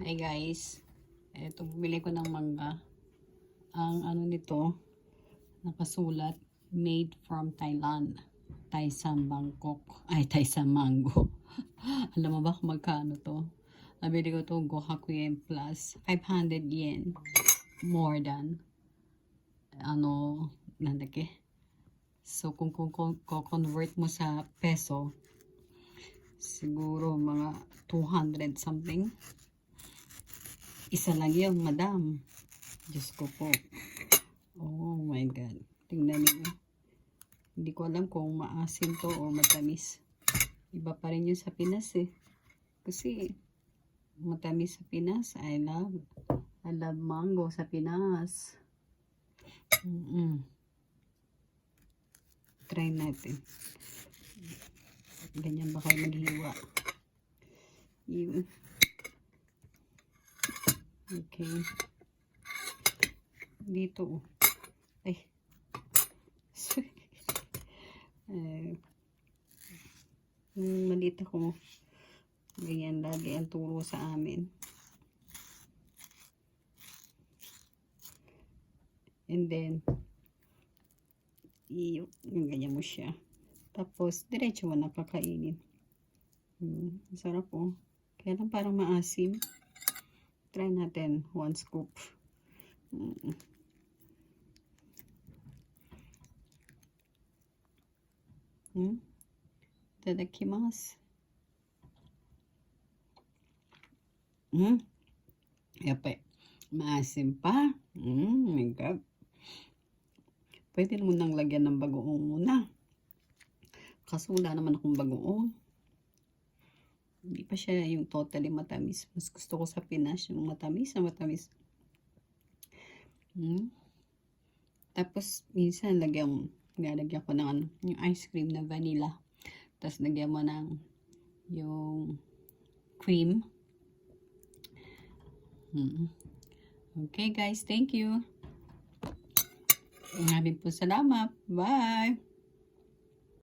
Hi guys, eto bumili ko ng mangga. Ang ano nito, nakasulat, made from Thailand. Taisang Bangkok. Ay, Taisang Mango. Alam mo ba kung magkano to? Nabili ko to Gohakuen Plus. 500 yen. More than, nandaki. So, kung convert mo sa peso, siguro mga 200 something. Isa lang yun, madam. Diyos ko po. Oh my God. Tingnan niyo. Hindi ko alam kung maasim to o matamis. Iba pa rin yun sa Pinas eh. Kasi matamis sa Pinas. I love mango sa Pinas. Try natin. Ganyan ba kayo maghiwa? Yun. Okay. Dito. Ay. Maliit ako. Ganyan lagi ang turo sa amin. And then, yung ganyan mo siya. Tapos, diretso mo na kakainin. Sarap po. Kaya lang parang maasim. Try natin 1 scoop. Itadakimasu. Yape. Maasim pa. My God. Pwede mo nang lagyan ng bagoong muna. Kaso wala naman akong bagoong. Hindi pa siya yung totally matamis. Mas gusto ko sa Pinas yung matamis na matamis. Tapos minsan nalagyan ko ng yung ice cream na vanilla. Tapos lagyan mo ng yung cream. Okay guys, thank you. Maraming po salamat. Bye!